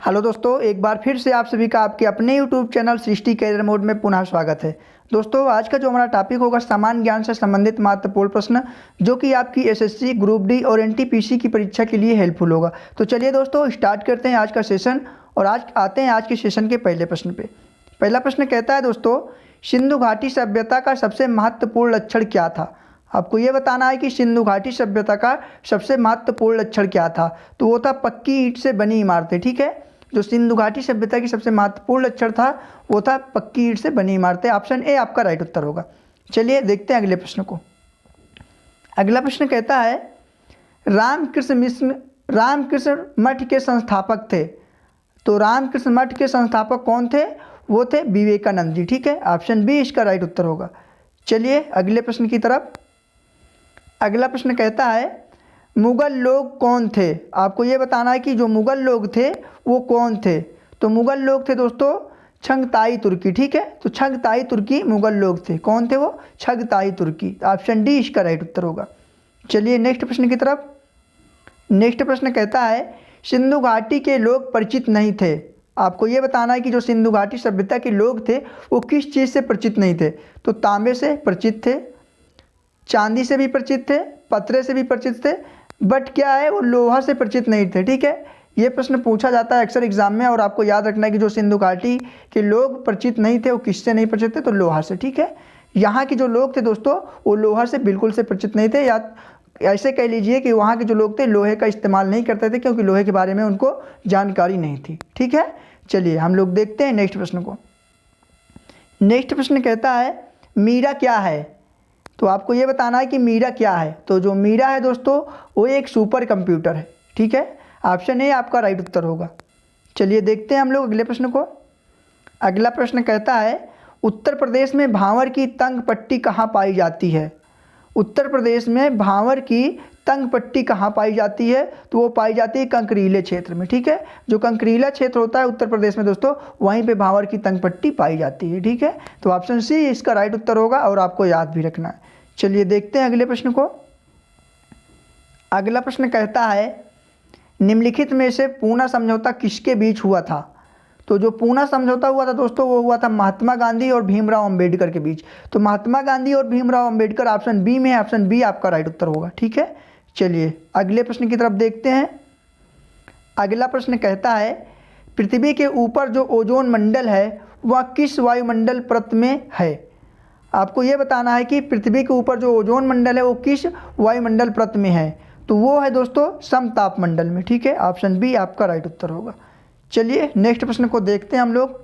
Hello दोस्तों, एक बार फिर से आप सभी का आपके अपने यूट्यूब चैनल सृष्टि कैरियर मोड में पुनः स्वागत है। दोस्तों, आज का जो हमारा टॉपिक होगा सामान्य ज्ञान से संबंधित महत्वपूर्ण प्रश्न, जो कि आपकी एसएससी, ग्रुप डी और एनटीपीसी की परीक्षा के लिए हेल्पफुल होगा। तो चलिए दोस्तों, स्टार्ट करते हैं आज का सेशन और आज आते हैं आज के सेशन के पहले प्रश्न पे। पहला प्रश्न कहता है दोस्तों, सिंधु घाटी सभ्यता का सबसे महत्वपूर्ण लक्षण क्या था। आपको ये बताना है कि सिंधु घाटी सभ्यता का सबसे महत्वपूर्ण लक्षण क्या था। तो वो था पक्की ईंट से बनी इमारतें। ठीक है, जो सिंधु घाटी सभ्यता की सबसे महत्वपूर्ण लक्षण था वो था पक्की ईंट से बनी इमारतें। ऑप्शन ए आपका राइट उत्तर होगा। चलिए देखते हैं अगले प्रश्न को। अगला प्रश्न कहता है, रामकृष्ण मठ के संस्थापक थे। तो रामकृष्ण मठ के संस्थापक कौन थे? वो थे विवेकानंद जी। ठीक है, ऑप्शन बी इसका राइट उत्तर होगा। चलिए अगले प्रश्न की तरफ। अगला प्रश्न कहता है, मुगल लोग कौन थे। आपको ये बताना है कि जो मुगल लोग थे वो कौन थे। तो मुगल लोग थे दोस्तों छंगताई तुर्की। ठीक है, तो छंगताई तुर्की मुगल लोग थे। कौन थे वो? छंगताई तुर्की। ऑप्शन डी इसका राइट उत्तर होगा। चलिए नेक्स्ट प्रश्न की तरफ। नेक्स्ट प्रश्न कहता है, सिंधु घाटी के लोग परिचित नहीं थे। आपको ये बताना है कि जो सिंधु घाटी सभ्यता के लोग थे वो किस चीज़ से परिचित नहीं थे। तो तांबे से परिचित थे, चांदी से भी परिचित थे, पत्थर से भी परिचित थे, बट क्या है वो लोहा से परिचित नहीं थे। ठीक है, ये प्रश्न पूछा जाता है अक्सर एग्जाम में और आपको याद रखना है कि जो सिंधु घाटी के लोग परिचित नहीं थे वो किससे नहीं परिचित थे? तो लोहा से। ठीक है, यहाँ के जो लोग थे दोस्तों वो लोहा से बिल्कुल से परिचित नहीं थे, या ऐसे कह लीजिए कि वहाँ के जो लोग थे लोहे का इस्तेमाल नहीं करते थे, क्योंकि लोहे के बारे में उनको जानकारी नहीं थी। ठीक है, चलिए हम लोग देखते हैं नेक्स्ट प्रश्न को। नेक्स्ट प्रश्न कहता है, मीरा क्या है। तो आपको ये बताना है कि मीरा क्या है। तो जो मीरा है दोस्तों वो एक सुपर कंप्यूटर है। ठीक है, ऑप्शन ए आपका राइट उत्तर होगा। चलिए देखते हैं हम लोग अगले प्रश्न को। अगला प्रश्न कहता है, उत्तर प्रदेश में भांवर की तंग पट्टी कहाँ पाई जाती है। उत्तर प्रदेश में भांवर की तंग पट्टी कहाँ पाई जाती है? तो वो पाई जाती है कंकरीले क्षेत्र में। ठीक है, जो कंकरीला क्षेत्र होता है उत्तर प्रदेश में दोस्तों, वहीं पे भांवर की तंग पट्टी पाई जाती है। ठीक है, तो ऑप्शन सी इसका राइट उत्तर होगा और आपको याद भी रखना है। चलिए देखते हैं अगले प्रश्न को। अगला प्रश्न कहता है, निम्नलिखित में से पूना समझौता किसके बीच हुआ था। तो जो पूना समझौता हुआ था दोस्तों वो हुआ था महात्मा गांधी और भीमराव अंबेडकर के बीच। तो महात्मा गांधी और भीमराव अंबेडकर ऑप्शन बी में है, ऑप्शन बी आपका राइट उत्तर होगा। ठीक है, चलिए अगले प्रश्न की तरफ देखते हैं। अगला प्रश्न कहता है, पृथ्वी के ऊपर जो ओजोन मंडल है वह किस वायुमंडल परत में है। आपको ये बताना है कि पृथ्वी के ऊपर जो ओजोन मंडल है वो किस वायुमंडल परत में है। तो वो है दोस्तों समताप मंडल में। ठीक है, ऑप्शन बी आपका राइट उत्तर होगा। चलिए नेक्स्ट प्रश्न को देखते हैं हम लोग।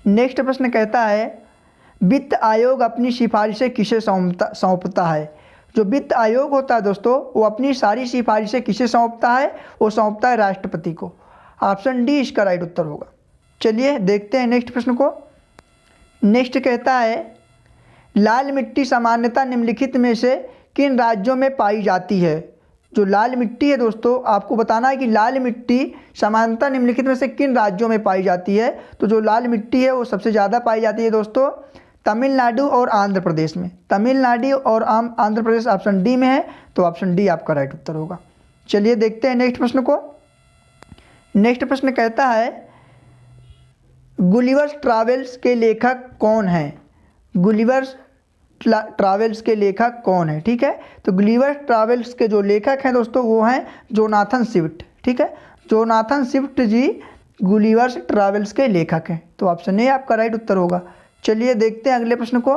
नेक्स्ट प्रश्न कहता है, वित्त आयोग अपनी सिफारिशें किसे सौंपता है। जो वित्त आयोग होता है दोस्तों वो अपनी सारी सिफारिशें किसे सौंपता है? वो सौंपता है राष्ट्रपति को। ऑप्शन डी इसका राइट उत्तर होगा। चलिए देखते हैं नेक्स्ट प्रश्न को। नेक्स्ट कहता है, लाल मिट्टी सामान्यतः निम्नलिखित में से किन राज्यों में पाई जाती है। जो लाल मिट्टी है दोस्तों आपको बताना है कि लाल मिट्टी सामान्यतः निम्नलिखित में से किन राज्यों में पाई जाती है। तो जो लाल मिट्टी है वो सबसे ज़्यादा पाई जाती है दोस्तों तमिलनाडु और आंध्र प्रदेश में। तमिलनाडु और आंध्र प्रदेश ऑप्शन डी में है, तो ऑप्शन डी आपका राइट उत्तर होगा। चलिए देखते हैं नेक्स्ट प्रश्न को। नेक्स्ट प्रश्न कहता है, गुलिवर्स ट्रैवल्स के लेखक कौन हैं। गुलिवर्स ट्रैवल्स के लेखक कौन है? ठीक है, तो गुलिवर्स ट्रैवल्स के जो लेखक हैं दोस्तों वो हैं जोनाथन स्विफ्ट। ठीक है, जोनाथन स्विफ्ट जी गुलिवर्स ट्रैवल्स के लेखक हैं, तो ऑप्शन ए आपका राइट उत्तर होगा। चलिए देखते हैं अगले प्रश्न को।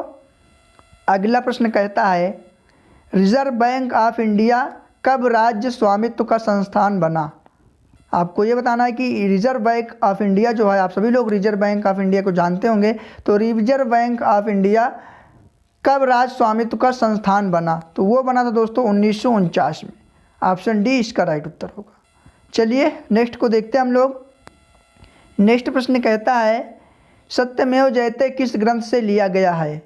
अगला प्रश्न कहता है, रिजर्व बैंक ऑफ इंडिया कब राज्य स्वामित्व का संस्थान बना। आपको ये बताना है कि रिजर्व बैंक ऑफ इंडिया जो है, आप सभी लोग रिजर्व बैंक ऑफ इंडिया को जानते होंगे, तो रिजर्व बैंक ऑफ इंडिया कब राज्य स्वामित्व का संस्थान बना। तो वो बना था दोस्तों 1949 में। ऑप्शन डी इसका राइट उत्तर होगा। चलिए नेक्स्ट को देखते हैं हम लोग। नेक्स्ट प्रश्न कहता है, सत्यमेव जयते किस ग्रंथ से लिया गया है।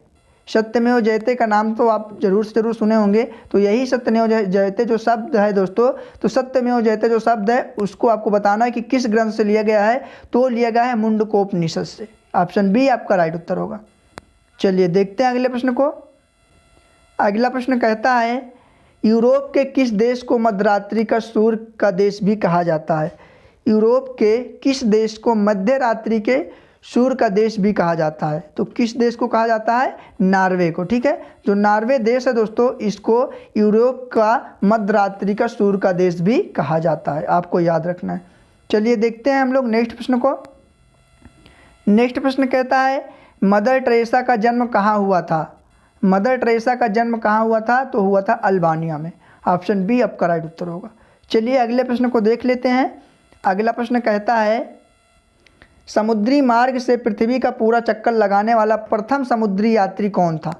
सत्यमेव जयते का नाम तो आप जरूर से जरूर सुने होंगे। तो यही सत्यमेव जयते जो शब्द है दोस्तों, तो सत्यमेव जयते जो शब्द है उसको आपको बताना है कि किस ग्रंथ से लिया गया है। तो लिया गया है मुंडकोपनिषद से। ऑप्शन बी आपका राइट उत्तर होगा। चलिए देखते हैं अगले प्रश्न को। अगला प्रश्न कहता है, यूरोप के किस देश को मध्यरात्रि का सूर्य का देश भी कहा जाता है। यूरोप के किस देश को मध्य रात्रि के सूर्य का देश भी कहा जाता है? तो किस देश को कहा जाता है? नॉर्वे को। ठीक है, जो नॉर्वे देश है दोस्तों, इसको यूरोप का मध्य रात्रि का सूर्य का देश भी कहा जाता है, आपको याद रखना है। चलिए देखते हैं हम लोग नेक्स्ट प्रश्न को। नेक्स्ट प्रश्न कहता है मदर टेरेसा का जन्म कहाँ हुआ था? मदर टेरेसा का जन्म कहाँ हुआ था? तो हुआ था अल्बानिया में। ऑप्शन बी आपका राइट उत्तर होगा। चलिए अगले प्रश्न को देख लेते हैं। अगला प्रश्न कहता है समुद्री मार्ग से पृथ्वी का पूरा चक्कर लगाने वाला प्रथम समुद्री यात्री कौन था?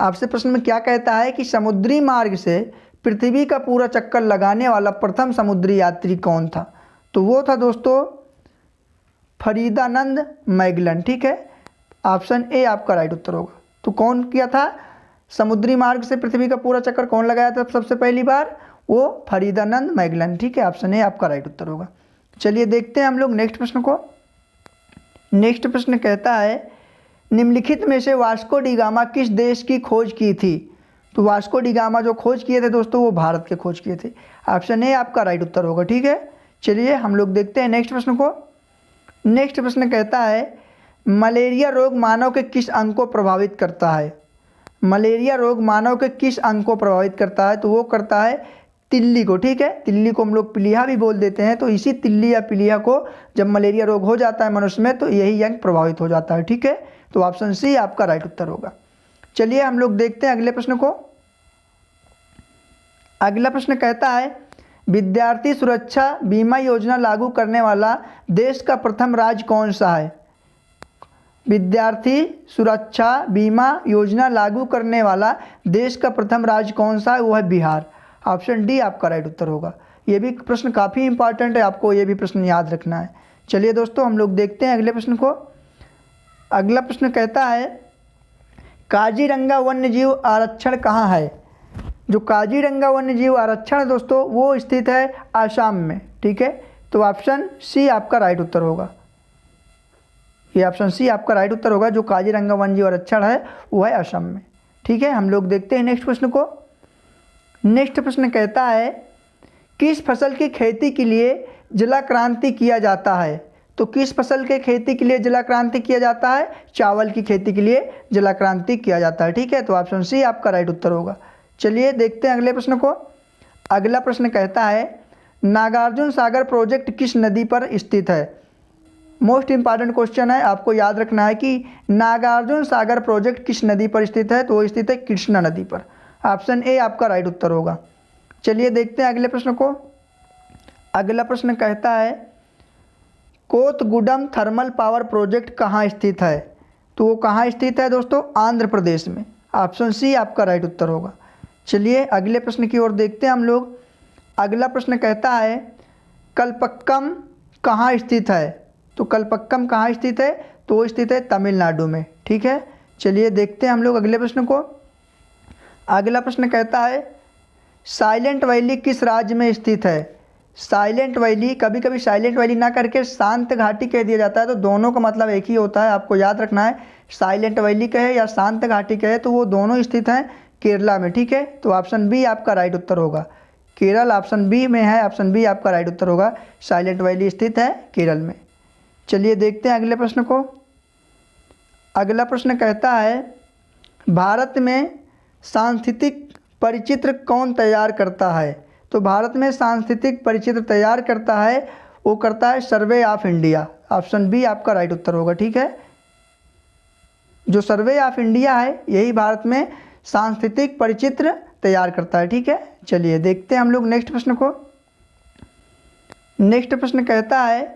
आपसे प्रश्न में क्या कहता है कि समुद्री मार्ग से पृथ्वी का पूरा चक्कर लगाने वाला प्रथम समुद्री यात्री कौन था? तो वो था दोस्तों फरीदानंद मैगलन। ठीक है, ऑप्शन ए आपका राइट उत्तर होगा। तो कौन किया था समुद्री मार्ग से पृथ्वी का पूरा चक्कर, कौन लगाया था सबसे पहली बार? वो फरीदानंद मैगलन। ठीक है, ऑप्शन ए आपका राइट उत्तर होगा। चलिए देखते हैं हम लोग नेक्स्ट प्रश्न को। नेक्स्ट प्रश्न कहता है निम्नलिखित में से वास्को डी गामा किस देश की खोज की थी? तो वास्को डी गामा जो खोज किए थे दोस्तों, वो भारत के खोज किए थे। ऑप्शन ए आपका राइट उत्तर होगा। ठीक है, चलिए हम लोग देखते हैं नेक्स्ट प्रश्न को। नेक्स्ट प्रश्न कहता है मलेरिया रोग मानव के किस अंग को प्रभावित करता है? मलेरिया रोग मानव के किस अंग को प्रभावित करता है? तो वो करता है तिल्ली को। ठीक है, तिल्ली को हम लोग पीलिया भी बोल देते हैं। तो इसी तिल्ली या पीलिया को जब मलेरिया रोग हो जाता है मनुष्य में, तो यही अंग प्रभावित हो जाता है। ठीक है, तो ऑप्शन सी आपका राइट उत्तर होगा। चलिए हम लोग देखते हैं अगले प्रश्न को। अगला प्रश्न कहता है विद्यार्थी सुरक्षा बीमा योजना लागू करने वाला देश का प्रथम राज्य कौन सा है? विद्यार्थी सुरक्षा बीमा योजना लागू करने वाला देश का प्रथम राज्य कौन सा है? वो है बिहार। ऑप्शन डी आपका राइट उत्तर होगा। ये भी प्रश्न काफ़ी इंपॉर्टेंट है, आपको ये भी प्रश्न याद रखना है। चलिए दोस्तों हम लोग देखते हैं अगले प्रश्न को। अगला प्रश्न कहता है काजीरंगा वन्यजीव आरक्षण कहाँ है? जो काजीरंगा वन्यजीव आरक्षण है दोस्तों, वो स्थित है आसाम में। ठीक है, तो ऑप्शन सी आपका राइट उत्तर होगा। ये ऑप्शन सी आपका राइट उत्तर होगा। जो काजीरंगा वन्यजीव आरक्षण है वो है असम में। ठीक है, हम लोग देखते हैं नेक्स्ट प्रश्न को। नेक्स्ट प्रश्न कहता है किस फसल की खेती के लिए जला क्रांति किया जाता है? तो किस फसल के खेती के लिए जला क्रांति किया जाता है? चावल की खेती के लिए जला क्रांति किया जाता है। ठीक है, तो ऑप्शन सी आपका राइट उत्तर होगा। चलिए देखते हैं अगले प्रश्न को। अगला प्रश्न कहता है नागार्जुन सागर प्रोजेक्ट किस नदी पर स्थित है? मोस्ट इंपॉर्टेंट क्वेश्चन है, आपको याद रखना है कि नागार्जुन सागर प्रोजेक्ट किस नदी पर स्थित है? तो वो स्थित है कृष्णा नदी पर। ऑप्शन ए आपका राइट उत्तर होगा। चलिए देखते हैं अगले प्रश्न को। अगला प्रश्न कहता है कोतगुडम थर्मल पावर प्रोजेक्ट कहाँ स्थित है? तो वो कहाँ स्थित है दोस्तों? आंध्र प्रदेश में। ऑप्शन सी आपका राइट उत्तर होगा। चलिए अगले प्रश्न की ओर देखते हैं हम लोग। अगला प्रश्न कहता है कल्पक्कम कहाँ स्थित है? तो कल्पक्कम कहाँ स्थित है? तो वो स्थित है तमिलनाडु में। ठीक है, चलिए देखते हैं हम लोग अगले प्रश्न को। अगला प्रश्न कहता है साइलेंट वैली किस राज्य में स्थित है? साइलेंट वैली, कभी कभी साइलेंट वैली ना करके शांत घाटी कह दिया जाता है, तो दोनों का मतलब एक ही होता है, आपको याद रखना है। साइलेंट वैली कहे या शांत घाटी कहे, तो वो दोनों स्थित हैं केरला में। ठीक है, तो ऑप्शन बी आपका राइट उत्तर होगा। केरल ऑप्शन बी में है, ऑप्शन बी आपका राइट उत्तर होगा। साइलेंट वैली स्थित है केरल में। चलिए देखते हैं अगले प्रश्न को। अगला प्रश्न कहता है भारत में सांस्कृतिक परिचित्र कौन तैयार करता है? तो भारत में सांस्कृतिक परिचित्र तैयार करता है, वो करता है survey of India. Option B आपका राइट उत्तर होगा। ठीक है, जो सर्वे ऑफ इंडिया है यही भारत में सांस्कृतिक परिचित्र तैयार करता है। ठीक है, चलिए देखते हैं हम लोग नेक्स्ट प्रश्न को। नेक्स्ट प्रश्न कहता है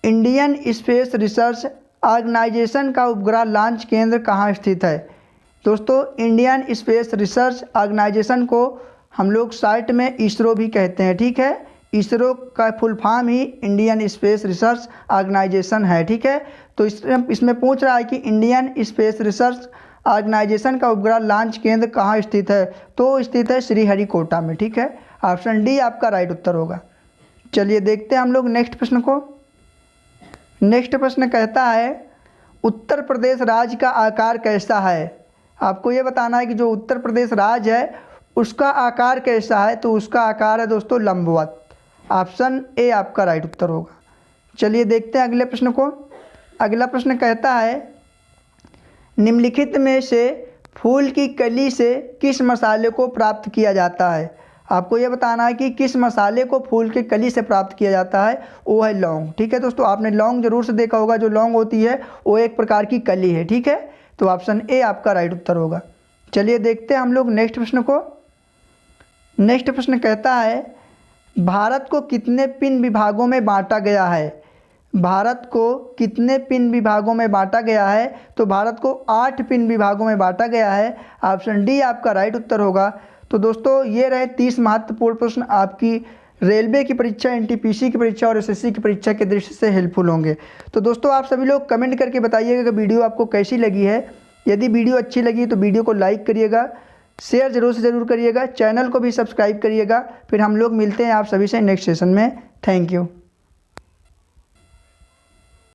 इंडियन स्पेस रिसर्च ऑर्गेनाइजेशन का उपग्रह लॉन्च केंद्र कहाँ स्थित है? दोस्तों इंडियन स्पेस रिसर्च ऑर्गेनाइजेशन को हम लोग शार्ट में इसरो भी कहते हैं। ठीक है, इसरो का फुल फॉर्म ही इंडियन स्पेस रिसर्च ऑर्गेनाइजेशन है। ठीक है, तो इसमें पूछ रहा है कि इंडियन स्पेस रिसर्च ऑर्गेनाइजेशन का उपग्रह लॉन्च केंद्र कहाँ स्थित है? तो स्थित है श्रीहरिकोटा में। ठीक है, ऑप्शन डी आपका राइट उत्तर होगा। चलिए देखते हैं हम लोग नेक्स्ट प्रश्न को। नेक्स्ट प्रश्न कहता है उत्तर प्रदेश राज्य का आकार कैसा है? आपको ये बताना है कि जो उत्तर प्रदेश राज्य है उसका आकार कैसा है? तो उसका आकार है दोस्तों लंबवत। ऑप्शन ए आपका राइट उत्तर होगा। चलिए देखते हैं अगले प्रश्न को। अगला प्रश्न कहता है निम्नलिखित में से फूल की कली से किस मसाले को प्राप्त किया जाता है। आपको यह बताना है कि किस मसाले को फूल की कली से प्राप्त किया जाता है। वो है लौंग। ठीक है दोस्तों, आपने लौंग जरूर से देखा होगा। जो लौंग होती है वो एक प्रकार की कली है। ठीक है, तो ऑप्शन ए आपका राइट उत्तर होगा। चलिए देखते हैं हम लोग नेक्स्ट प्रश्न को। नेक्स्ट प्रश्न कहता है भारत को कितने पिन विभागों में बांटा गया है। भारत को कितने पिन विभागों में बांटा गया है। तो भारत को 8 पिन विभागों में बांटा गया है। ऑप्शन डी आपका राइट उत्तर होगा। तो दोस्तों ये रहे 30 महत्वपूर्ण प्रश्न आपकी रेलवे की परीक्षा, एनटीपीसी की परीक्षा और एसएससी की परीक्षा के दृष्टि से हेल्पफुल होंगे। तो दोस्तों आप सभी लोग कमेंट करके बताइएगा कि वीडियो आपको कैसी लगी है। यदि वीडियो अच्छी लगी तो वीडियो को लाइक करिएगा, शेयर जरूर से ज़रूर करिएगा, चैनल को भी सब्सक्राइब करिएगा। फिर हम लोग मिलते हैं आप सभी से नेक्स्ट सेशन में। Thank you.